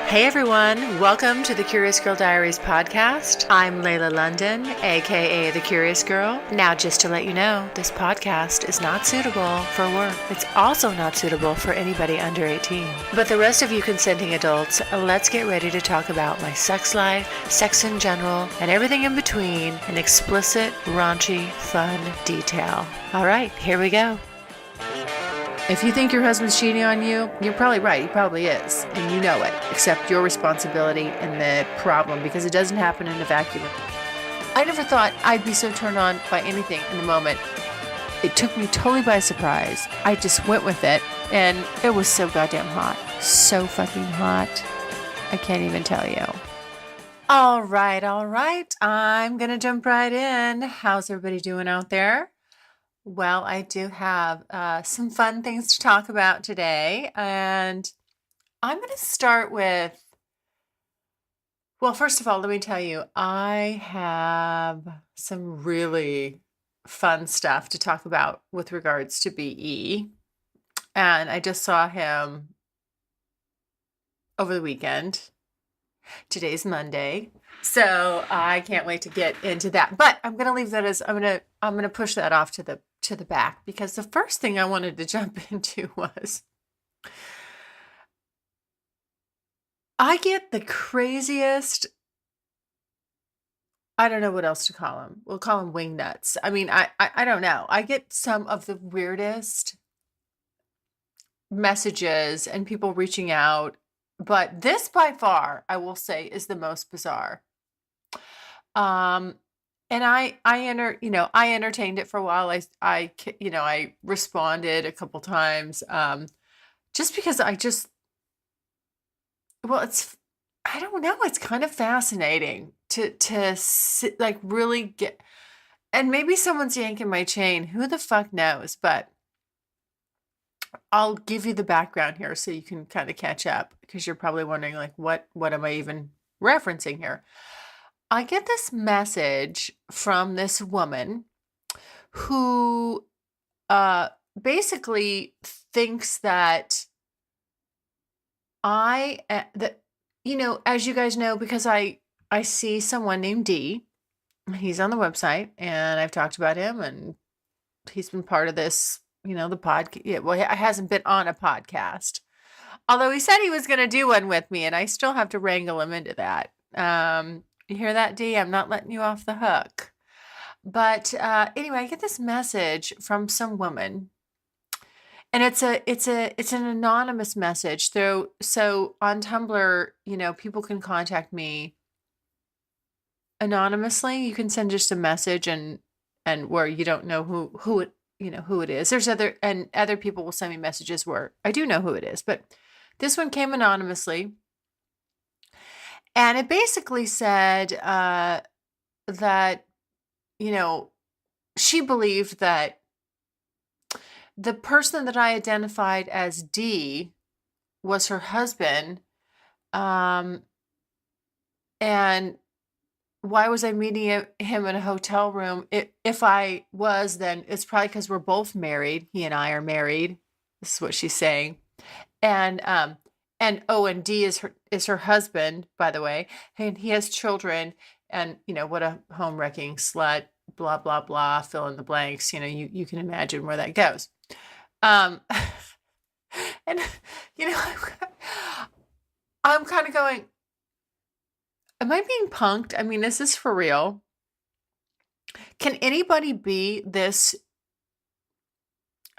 Hey everyone, welcome to the Curious Girl Diaries podcast. I'm Layla London, aka The Curious Girl. Now, just to let you know, this podcast is not suitable for work. It's also not suitable for anybody under 18. But the rest of you consenting adults, let's get ready to talk about my sex life, sex in general, and everything in between in explicit, raunchy, fun detail. All right, here we go. If you think your husband's cheating on you, you're probably right. He probably is. And you know it. Accept your responsibility and the problem because it doesn't happen in a vacuum. I never thought I'd be so turned on by anything in the moment. It took me totally by surprise. I just went with it and it was so goddamn hot. So fucking hot. I can't even tell you. All right. I'm going to jump right in. How's everybody doing out there? Well, I do have some fun things to talk about today, and I'm going to start with, well, first of all, let me tell you, I have some really fun stuff to talk about with regards to BE, and I just saw him over the weekend. Today's Monday, so I can't wait to get into that. But I'm going to leave that as I'm going to push that off to the back because the first thing I wanted to jump into was I get the craziest, I don't know what else to call them. We'll call them wing nuts. I mean, I don't know. I get some of the weirdest messages and people reaching out, but this by far, I will say, is the most bizarre. And I entertained it for a while. I responded a couple times, just because I don't know. It's kind of fascinating to sit, like really get, and maybe someone's yanking my chain. Who the fuck knows? But I'll give you the background here so you can kind of catch up because you're probably wondering like, what am I even referencing here? I get this message from this woman who basically thinks that as you guys know, because I see someone named D. He's on the website, and I've talked about him, and he's been part of this, the podcast. Yeah, well, he hasn't been on a podcast, although he said he was going to do one with me, and I still have to wrangle him into that. You hear that, D? I'm not letting you off the hook. But anyway, I get this message from some woman, and it's an anonymous message. So on Tumblr, people can contact me anonymously. You can send just a message and where you don't know who it is. There's other people will send me messages where I do know who it is, but this one came anonymously. And it basically said that, she believed that the person that I identified as D was her husband. And why was I meeting him in a hotel room? If I was, then it's probably because we're both married. He and I are married. This is what she's saying. And D is her husband, by the way, and he has children, and what a home wrecking slut, blah blah blah, fill in the blanks. You can imagine where that goes. And I'm kind of going, am I being punked? I mean, is this for real? Can anybody be this?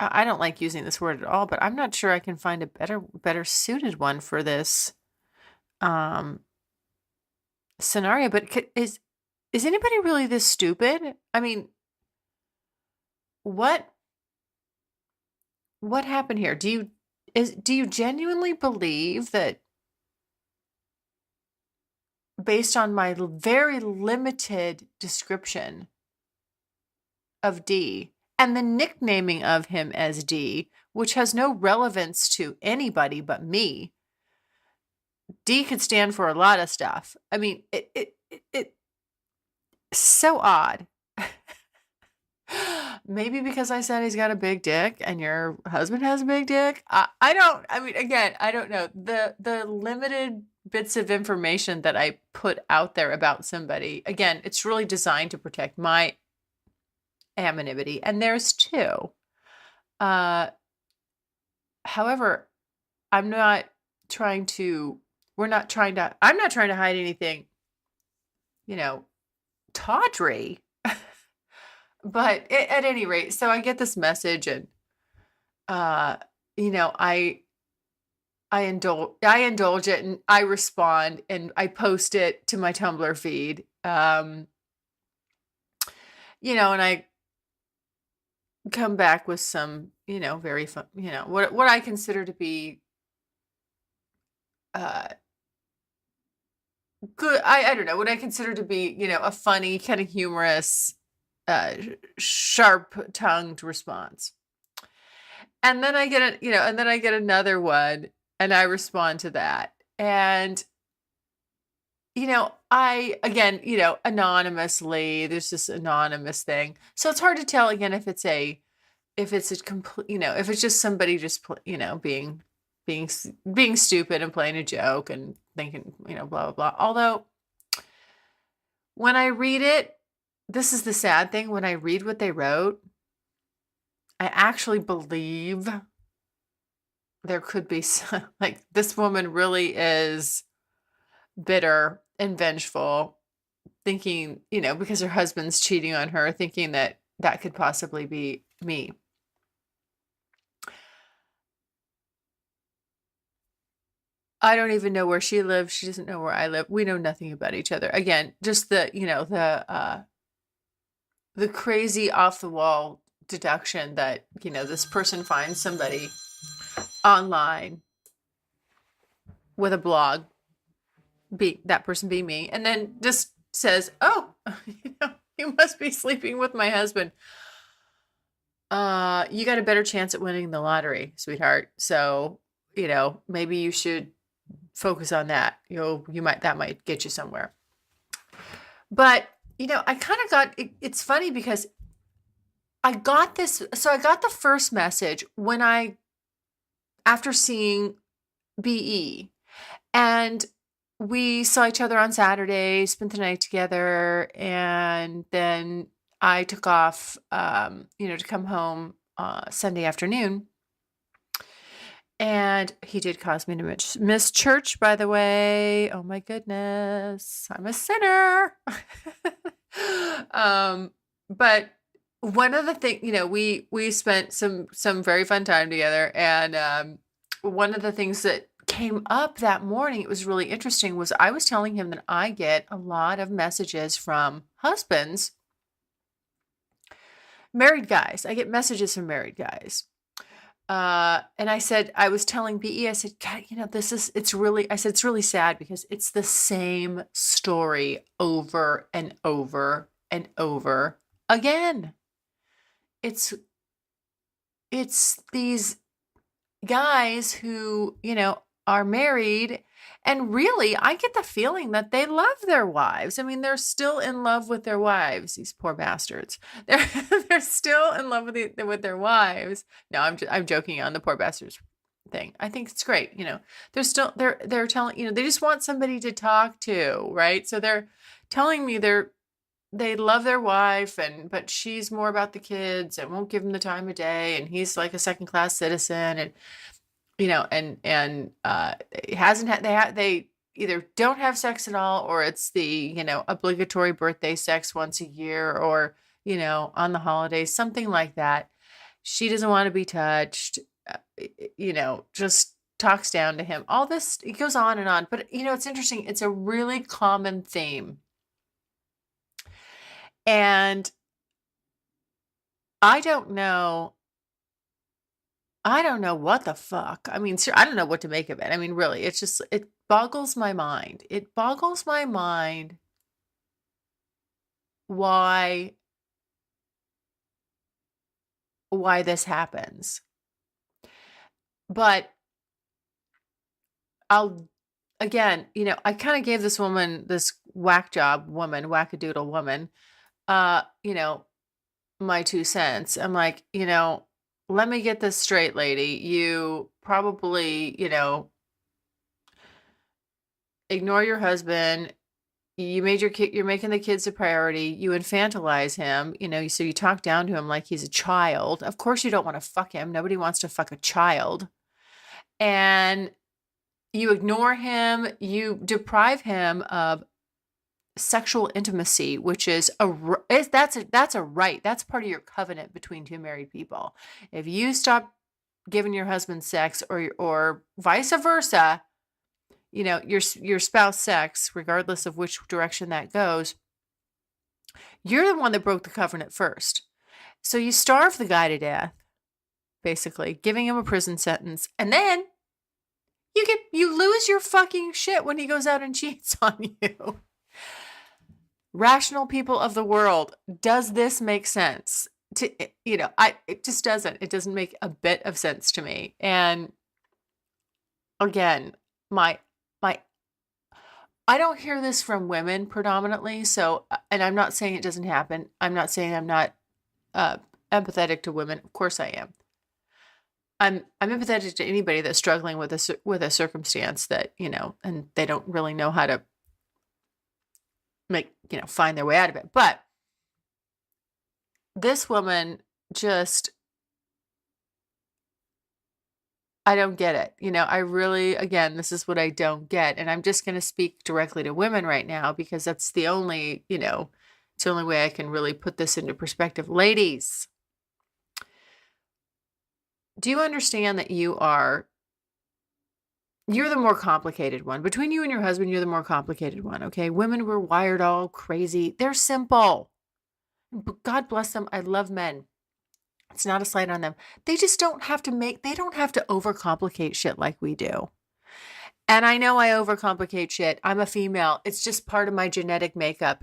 I don't like using this word at all, but I'm not sure I can find a better suited one for this scenario. But is anybody really this stupid? I mean, what happened here? Do you genuinely believe that, based on my very limited description of D, and the nicknaming of him as D, which has no relevance to anybody but me. D could stand for a lot of stuff. I mean, it so odd. Maybe because I said he's got a big dick and your husband has a big dick. I don't know. The limited bits of information that I put out there about somebody, again, it's really designed to protect my anonymity, and theirs too. However, I'm not trying to, I'm not trying to hide anything, tawdry. But at any rate, so I get this message and, uh, I indulge it and I respond and I post it to my Tumblr feed. And I come back with some, very fun, what I consider to be uh good. I don't know what I consider to be, a funny, kind of humorous, sharp-tongued response. And then I get another one and I respond to that. And I again, anonymously, there's this anonymous thing. So it's hard to tell again if it's a complete, if it's just somebody just being stupid and playing a joke and thinking, blah blah blah. Although when I read it, this is the sad thing, when I read what they wrote, I actually believe there could be some, like, this woman really is bitter and vengeful, thinking, because her husband's cheating on her, thinking that that could possibly be me. I don't even know where she lives. She doesn't know where I live. We know nothing about each other. Again, just the crazy off the wall deduction that, this person finds somebody online with a blog, that person being me, and then just says, "Oh, you must be sleeping with my husband. You got a better chance at winning the lottery, sweetheart. So, maybe you should focus on that. That might get you somewhere." But, I kind of it's funny because I got this. So I got the first message after seeing BE, and we saw each other on Saturday, spent the night together, and then I took off, to come home Sunday afternoon. And he did cause me to miss church, by the way. Oh my goodness, I'm a sinner. But one of the things, we spent some very fun time together, and one of the things that came up that morning, it was really interesting, was I was telling him that I get a lot of messages from husbands, married guys. I get messages from married guys. And I was telling BE, I said, God, it's really sad because it's the same story over and over and over again. It's these guys who, are married, and really, I get the feeling that they love their wives. I mean, they're still in love with their wives, these poor bastards. They're still in love with their wives. No, I'm joking on the poor bastards thing. I think it's great. They're telling, they just want somebody to talk to, right? So they're telling me they love their wife, but she's more about the kids and won't give him the time of day, and he's like a second-class citizen, and it hasn't had, they either don't have sex at all, or it's the, obligatory birthday sex once a year, or, on the holidays, something like that. She doesn't want to be touched, just talks down to him. All this, it goes on and on. But, it's interesting. It's a really common theme. And I don't know what the fuck. I mean, I don't know what to make of it. I mean, really, it boggles my mind. It boggles my mind why this happens. But again, I kind of gave this woman, this wackadoodle woman, my 2 cents. I'm like, let me get this straight, lady. You probably, ignore your husband. You're making the kids a priority. You infantilize him, so you talk down to him like he's a child. Of course you don't want to fuck him. Nobody wants to fuck a child. And you ignore him. You deprive him of sexual intimacy, which is that's a right. That's part of your covenant between two married people. If you stop giving your husband sex, or vice versa, your spouse sex, regardless of which direction that goes, you're the one that broke the covenant first. So you starve the guy to death, basically, giving him a prison sentence, and then you lose your fucking shit when he goes out and cheats on you. Rational people of the world, does this make sense? It just doesn't. It doesn't make a bit of sense to me. And again, I don't hear this from women predominantly. So, and I'm not saying it doesn't happen. I'm not saying I'm not empathetic to women. Of course I am. I'm empathetic to anybody that's struggling with a circumstance that, and they don't really know how to find their way out of it. But this woman just, I don't get it. I really, again, this is what I don't get. And I'm just going to speak directly to women right now, because that's the only, it's the only way I can really put this into perspective. Ladies, do you understand that you're the more complicated one? Between you and your husband, you're the more complicated one, okay? Women were wired all crazy. They're simple. God bless them. I love men. It's not a slight on them. They just don't have to overcomplicate shit like we do. And I know I overcomplicate shit. I'm a female. It's just part of my genetic makeup.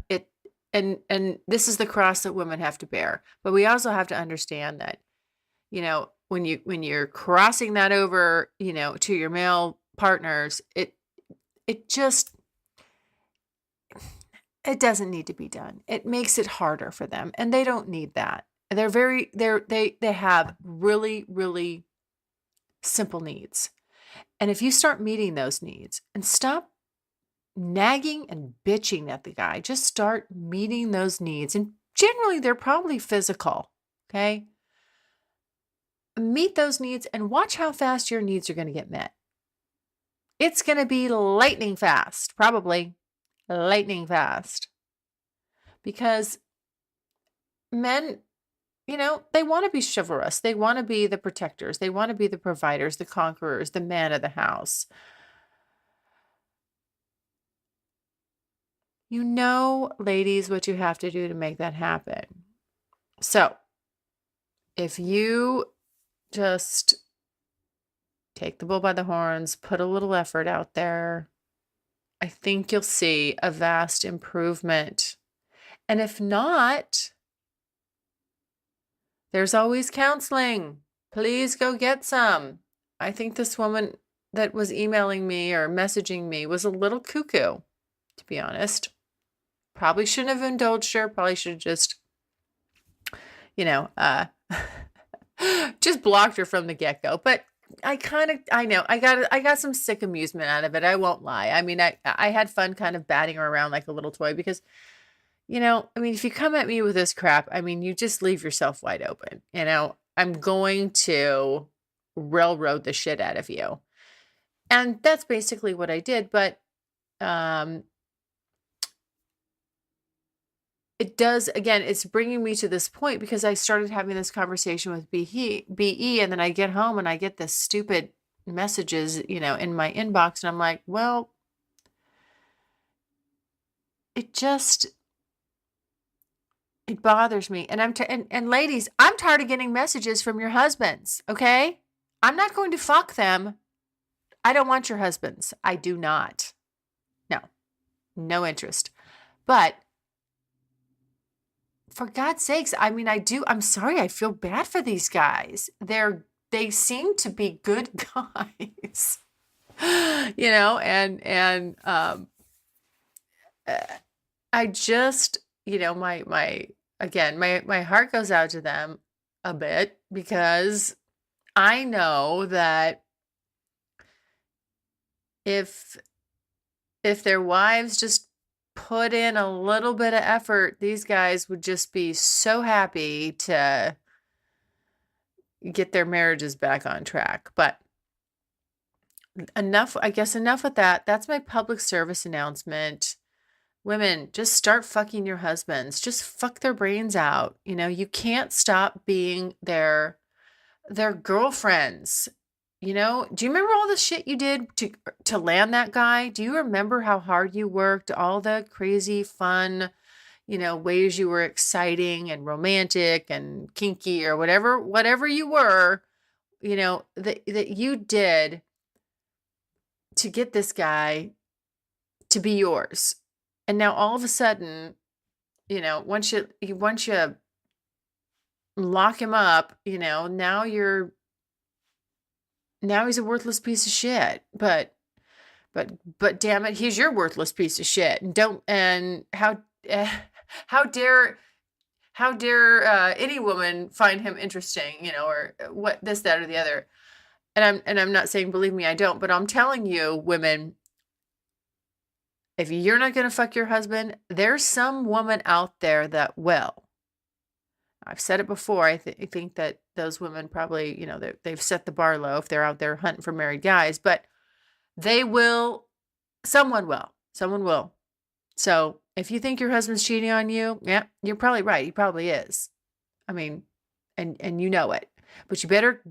And this is the cross that women have to bear. But we also have to understand that, when you're crossing that over, to your male partners, it doesn't need to be done. It makes it harder for them, and they don't need that. They have really, really simple needs. And if you start meeting those needs and stop nagging and bitching at the guy, just start meeting those needs. And generally they're probably physical. Okay. Meet those needs and watch how fast your needs are going to get met. It's going to be lightning fast, probably lightning fast, because men, they want to be chivalrous. They want to be the protectors. They want to be the providers, the conquerors, the man of the house. Ladies, what you have to do to make that happen. So if you just take the bull by the horns, put a little effort out there, I think you'll see a vast improvement. And if not, there's always counseling. Please go get some. I think this woman that was emailing me or messaging me was a little cuckoo, to be honest. Probably shouldn't have indulged her. Probably should have just, just blocked her from the get-go. But I got some sick amusement out of it. I won't lie. I mean, I had fun kind of batting her around like a little toy, because, if you come at me with this crap, you just leave yourself wide open. I'm going to railroad the shit out of you. And that's basically what I did. But, it does, again, it's bringing me to this point because I started having this conversation with BE, and then I get home and I get this stupid messages, in my inbox, and I'm like, well, it bothers me. And and ladies, I'm tired of getting messages from your husbands, okay? I'm not going to fuck them. I don't want your husbands. I do not. No interest. But for God's sakes, I'm sorry. I feel bad for these guys. They seem to be good guys, and I just, my heart goes out to them a bit, because I know that if if their wives just put in a little bit of effort, these guys would just be so happy to get their marriages back on track. But enough with that. That's my public service announcement. Women, just start fucking your husbands. Just fuck their brains out. You can't stop being their girlfriends. Do you remember all the shit you did to land that guy? Do you remember how hard you worked, all the crazy fun, ways you were exciting and romantic and kinky or whatever you were, that you did to get this guy to be yours. And now all of a sudden, once you lock him up, now he's a worthless piece of shit. But damn it, he's your worthless piece of shit. And how dare any woman find him interesting, or what, this, that, or the other. And I'm not saying, believe me, I don't, but I'm telling you, women, if you're not going to fuck your husband, there's some woman out there that will. I've said it before. I think that those women probably, they've set the bar low if they're out there hunting for married guys, but they will. Someone will. So if you think your husband's cheating on you, yeah, you're probably right. He probably is. I mean, and you know it, but you better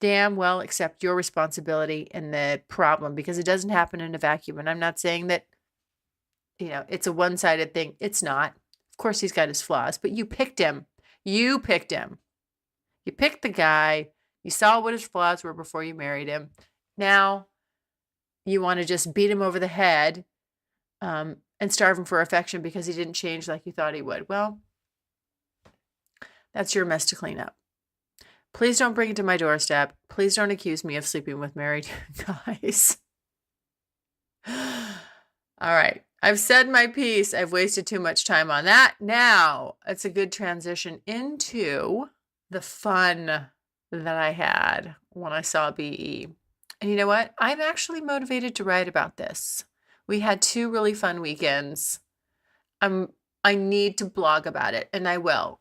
damn well accept your responsibility in the problem, because it doesn't happen in a vacuum. And I'm not saying that, it's a one-sided thing. It's not. Of course, he's got his flaws, but you picked him. You picked him. You picked the guy. You saw what his flaws were before you married him. Now you want to just beat him over the head and starve him for affection because he didn't change like you thought he would. Well, that's your mess to clean up. Please don't bring it to my doorstep. Please don't accuse me of sleeping with married guys. All right. I've said my piece. I've wasted too much time on that. Now it's a good transition into the fun that I had when I saw BE. And you know what? I'm actually motivated to write about this. We had 2 really fun weekends. I need to blog about it, and I will.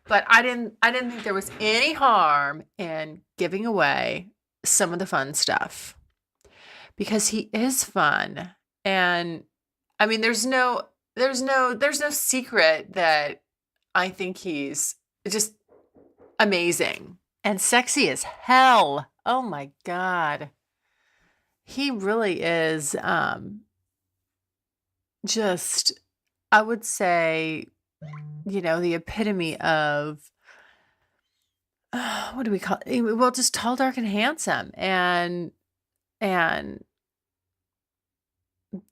But I didn't think there was any harm in giving away some of the fun stuff, because he is fun. And I mean, there's no secret that I think he's just amazing and sexy as hell. Oh my God. He really is just, I would say, the epitome of, what do we call it? Well, just tall, dark, and handsome. And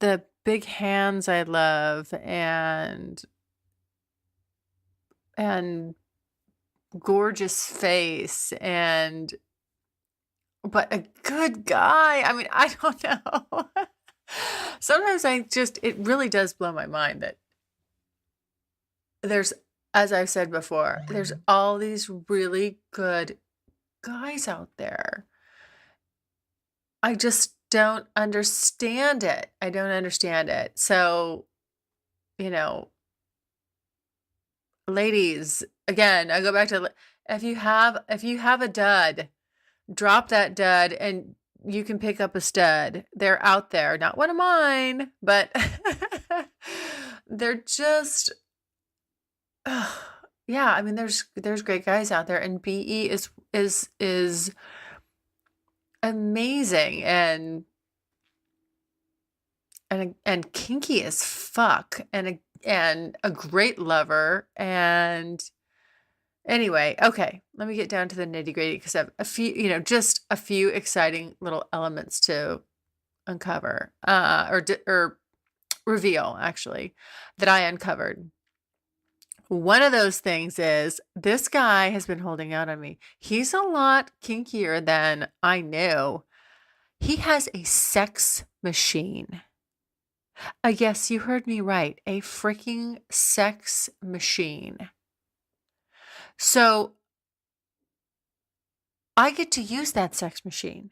the big hands I love, and gorgeous face, but a good guy. I mean, I don't know. Sometimes it really does blow my mind that there's, as I've said before, there's all these really good guys out there. I just don't understand it. I don't understand it. So, ladies, again, I go back to, if you have a dud, drop that dud and you can pick up a stud. They're out there. Not one of mine, but they're just, yeah, I mean, there's great guys out there, and BE is amazing and kinky as fuck, and a great lover. And anyway, okay, let me get down to the nitty-gritty, because I have a few, just a few exciting little elements to uncover, or reveal, actually, that I uncovered. One of those things is, this guy has been holding out on me. He's a lot kinkier than I knew. He has a sex machine. Yes, you heard me right. A freaking sex machine. So I get to use that sex machine.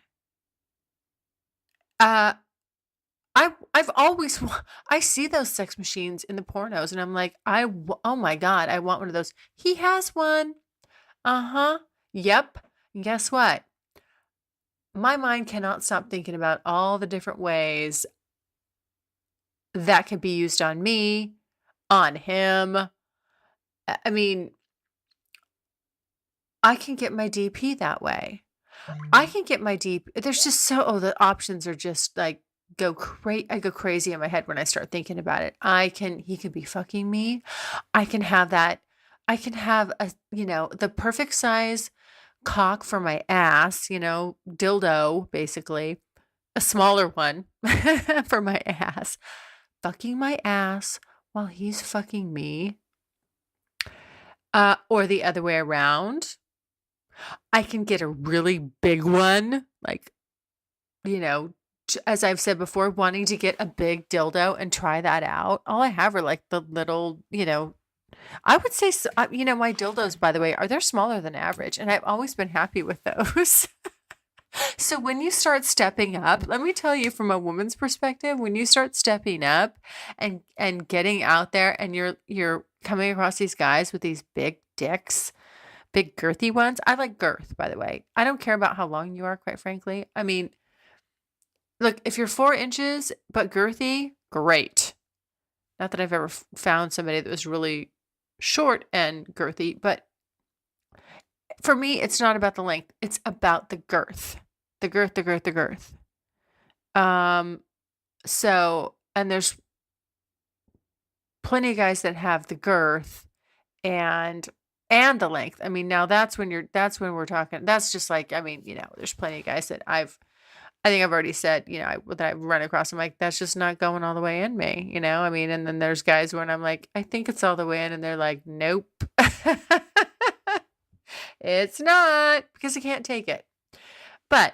I've always I see those sex machines in the pornos and I'm like, oh my God, I want one of those. He has one. Uh-huh. Yep. And guess what? My mind cannot stop thinking about all the different ways that could be used on me, on him. I mean, I can get my DP that way. I can get my DP. There's just the options are just like I go crazy in my head when I start thinking about it. He could be fucking me. I can have that. I can have the perfect size cock for my ass, dildo, basically. A smaller one for my ass. Fucking my ass while he's fucking me. Or the other way around. I can get a really big one, like, as I've said before, wanting to get a big dildo and try that out. All I have are like the little, I would say, my dildos, by the way, they're smaller than average, and I've always been happy with those. So when you start stepping up, let me tell you from a woman's perspective, when you start stepping up and getting out there and you're coming across these guys with these big dicks, big girthy ones. I like girth, by the way. I don't care about how long you are, quite frankly. I mean, look, if you're 4 inches but girthy, great. Not that I've ever found somebody that was really short and girthy, but for me, it's not about the length. It's about the girth. The girth. So, and there's plenty of guys that have the girth and the length. I mean, now that's when we're talking, that's just like, I mean, there's plenty of guys that I think I've already said, that I've run across. I'm like, that's just not going all the way in me, I mean, and then there's guys when I'm like, I think it's all the way in, and they're like, nope, it's not, because I can't take it. But,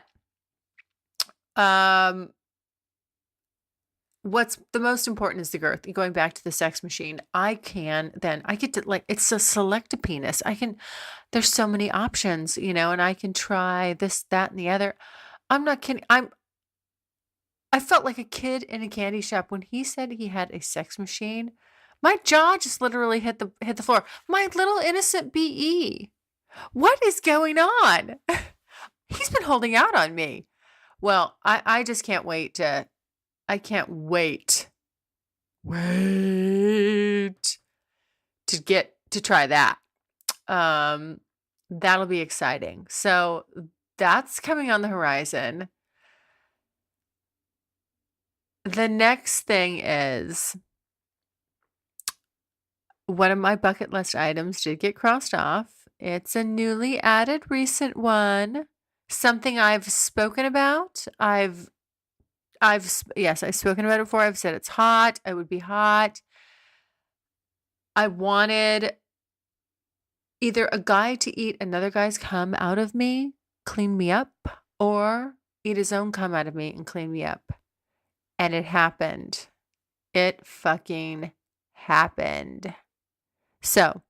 what's the most important is the girth. Going back to the sex machine, I get to, like, it's a select a penis. There's so many options, and I can try this, that, and the other. I'm not kidding. I felt like a kid in a candy shop when he said he had a sex machine. My jaw just literally hit the floor. My little innocent BE. What is going on? He's been holding out on me. Well, I just can't wait to try that. That'll be exciting. So that's coming on the horizon. The next thing is, one of my bucket list items did get crossed off. It's a newly added recent one. Something I've spoken about. Yes, I've spoken about it before. I've said it's hot. I would be hot. I wanted either a guy to eat another guy's cum out of me, clean me up, or eat his own cum out of me and clean me up. And it happened. It fucking happened. So,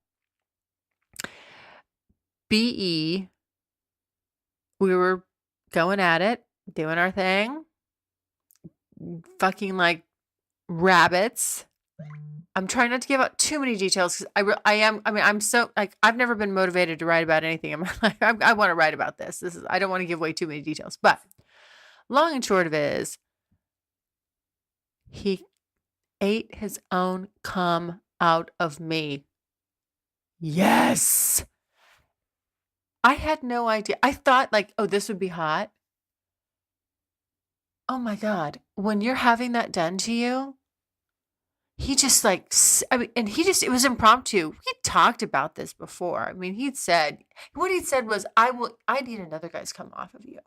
BE, we were going at it, doing our thing, fucking like rabbits. I'm trying not to give out too many details because I'm so, like, I've never been motivated to write about anything. I'm like, I want to write about this. I don't want to give away too many details, but long and short of it is, he ate his own cum out of me. Yes. I had no idea. I thought, like, oh, this would be hot. Oh my God. When you're having that done to you, he just like, it was impromptu. We talked about this before. I mean, what he'd said was, I need another guy's cum off of you.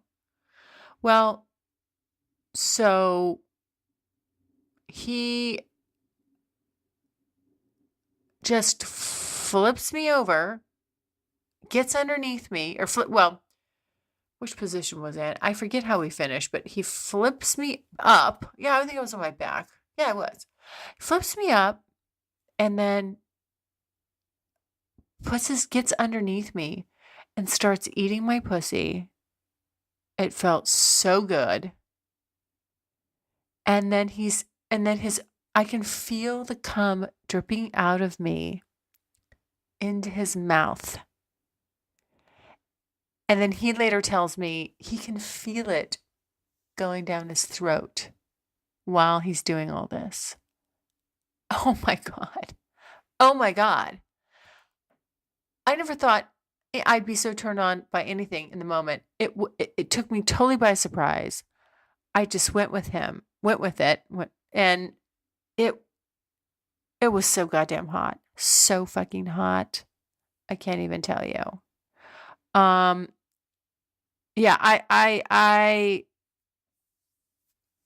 Well, so he just flips me over, gets underneath me, which position was that? I forget how we finished, but he flips me up. Yeah, I think I was on my back. Yeah, I was. Flips me up and then gets underneath me and starts eating my pussy. It felt so good. And then I can feel the cum dripping out of me into his mouth. And then he later tells me he can feel it going down his throat while he's doing all this. Oh my God. Oh my God. I never thought I'd be so turned on by anything in the moment. It took me totally by surprise. I just went with it, and it was so goddamn hot. So fucking hot. I can't even tell you. Yeah,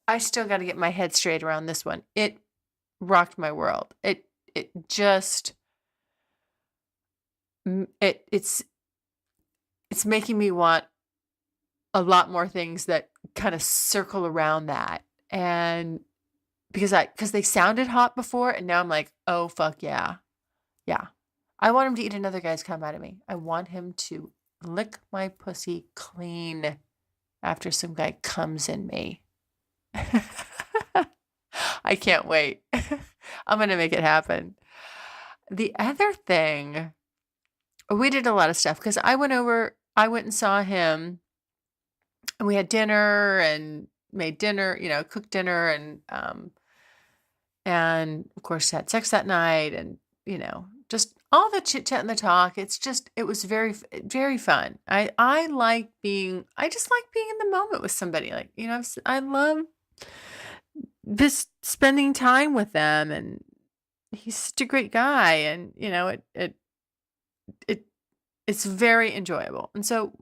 I still got to get my head straight around this one. It rocked my world. It just it's making me want a lot more things that kind of circle around that. And because they sounded hot before, and now I'm like, oh fuck yeah. Yeah. I want him to eat another guy's cum out of me. I want him to lick my pussy clean after some guy comes in me. I can't wait. I'm going to make it happen. The other thing, we did a lot of stuff because I went and saw him, and we had dinner and made dinner, cooked dinner, and of course had sex that night, and just all the chit chat and the talk. It was very, very fun. I just like being in the moment with somebody. Like, I love just spending time with them, and he's such a great guy, and it's very enjoyable. And so,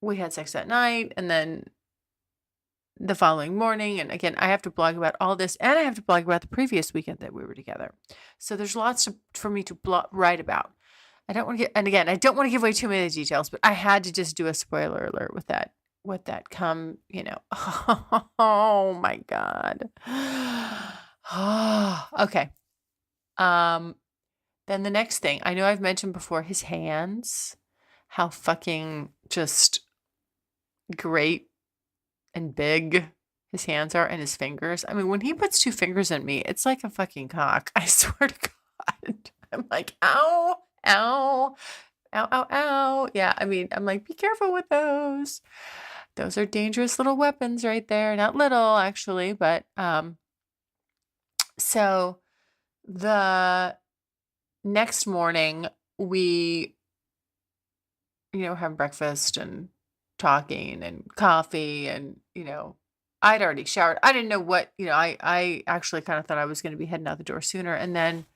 we had sex that night, and then the following morning, and again, I have to blog about all this, and I have to blog about the previous weekend that we were together. So there's lots for me to write about. I don't want to give away too many details, but I had to just do a spoiler alert with that. What that come, oh my God. Okay. Then the next thing, I know I've mentioned before, his hands, how fucking just great and big his hands are, and his fingers. I mean, when he puts 2 fingers in me, it's like a fucking cock. I swear to God. I'm like, ow, ow, ow, ow, ow. Yeah, I mean, I'm like, be careful with those. Those are dangerous little weapons right there. Not little, actually, but so the next morning we, have breakfast and talking and coffee, and I'd already showered. I didn't know what, I actually kind of thought I was going to be heading out the door sooner. And then,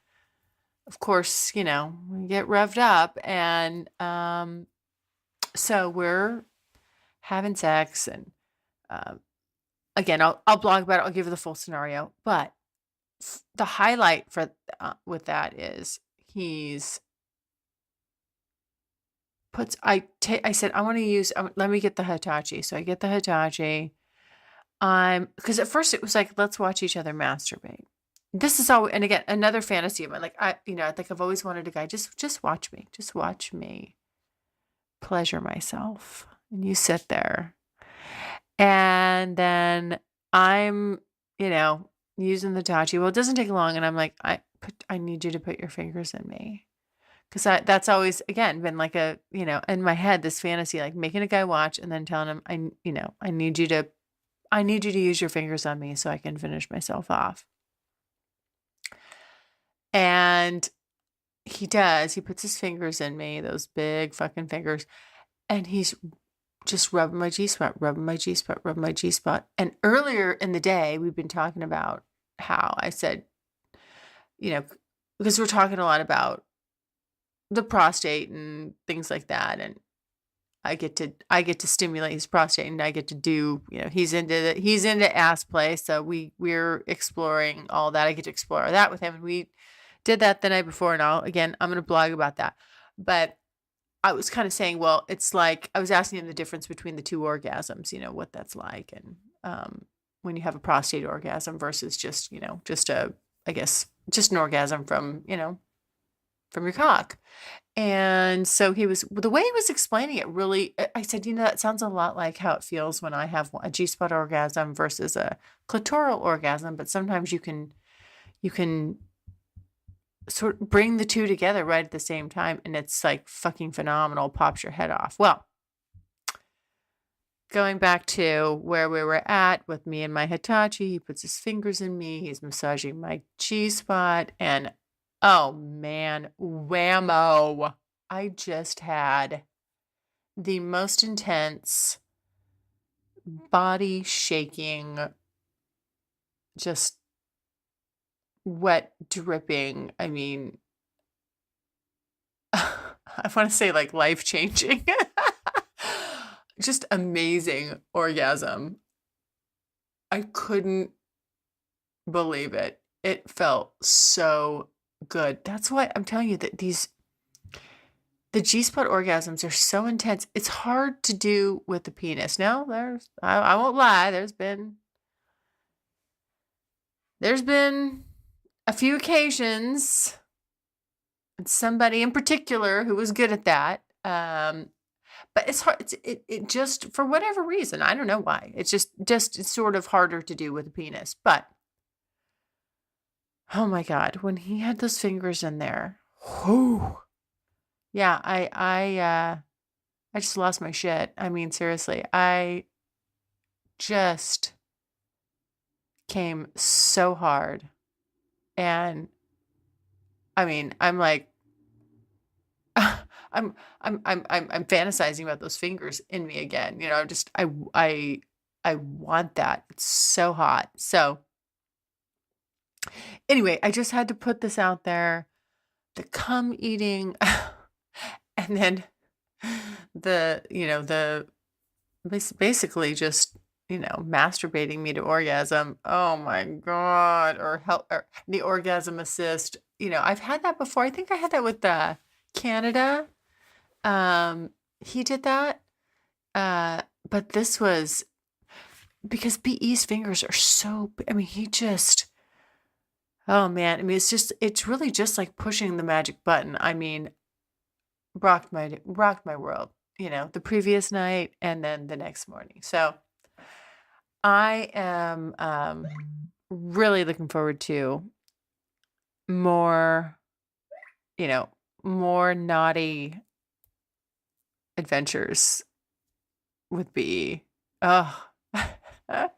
of course, we get revved up, and so we're having sex, and again, I'll blog about it. I'll give you the full scenario, but the highlight for with that is he's puts I said I want to use let me get the Hitachi. So I get the Hitachi. Because at first it was like, let's watch each other masturbate. This is all, and again, another fantasy of mine. Like I think I've always wanted a guy, just watch me pleasure myself, and you sit there, and then I'm using the Hitachi. Well, it doesn't take long, and I'm like, I need you to put your fingers in me. Because that's always, again, been like a, in my head, this fantasy, like making a guy watch and then telling him, I need you to use your fingers on me so I can finish myself off. And he does. He puts his fingers in me, those big fucking fingers, and he's just rubbing my G-spot. And earlier in the day, we've been talking about how I said, because we're talking a lot about the prostate and things like that, and I get to stimulate his prostate, and I get to do, he's into ass play, so we're exploring all that. I get to explore that with him, and we did that the night before, and I'm going to blog about that. But I was kind of saying, well, it's like I was asking him the difference between the 2 orgasms, what that's like, and when you have a prostate orgasm versus just an orgasm from from your cock. And so the way he was explaining it really, I said, that sounds a lot like how it feels when I have a G-spot orgasm versus a clitoral orgasm, but sometimes you can sort of bring the two together right at the same time, and it's like fucking phenomenal, pops your head off. Well, going back to where we were at with me and my Hitachi, he puts his fingers in me, he's massaging my G-spot, and oh man, whammo. I just had the most intense body shaking, just wet dripping. I mean, I want to say like life changing, just amazing orgasm. I couldn't believe it. It felt so good. That's why I'm telling you that the G-spot orgasms are so intense. It's hard to do with the penis. Now, I won't lie, there's been a few occasions, and somebody in particular who was good at that. But it's hard. It just, for whatever reason, I don't know why. It's just it's sort of harder to do with the penis. But oh my God, when he had those fingers in there, whoo, yeah, I just lost my shit. I mean, seriously, I just came so hard, and I mean, I'm like, I'm fantasizing about those fingers in me again. I want that. It's so hot. So anyway, I just had to put this out there. The cum eating, and then basically just, masturbating me to orgasm. Oh my God. Or the orgasm assist. I've had that before. I think I had that with Canada. He did that. But this was because BE's fingers are so, he just, oh man. It's really just like pushing the magic button. Rocked my world, the previous night and then the next morning. So I am really looking forward to more naughty adventures with BE. Oh. All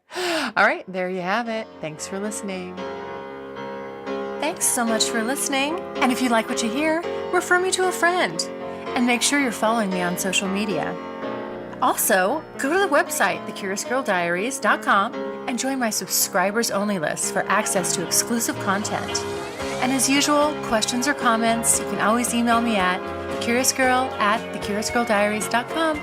right, there you have it. Thanks for listening. Thanks so much for listening. And if you like what you hear, refer me to a friend. And make sure you're following me on social media. Also, go to the website, thecuriouscirldiaries.com, and join my subscribers only list for access to exclusive content. And as usual, questions or comments, you can always email me at thecuriousgirl@thecuriouscirldiaries.com.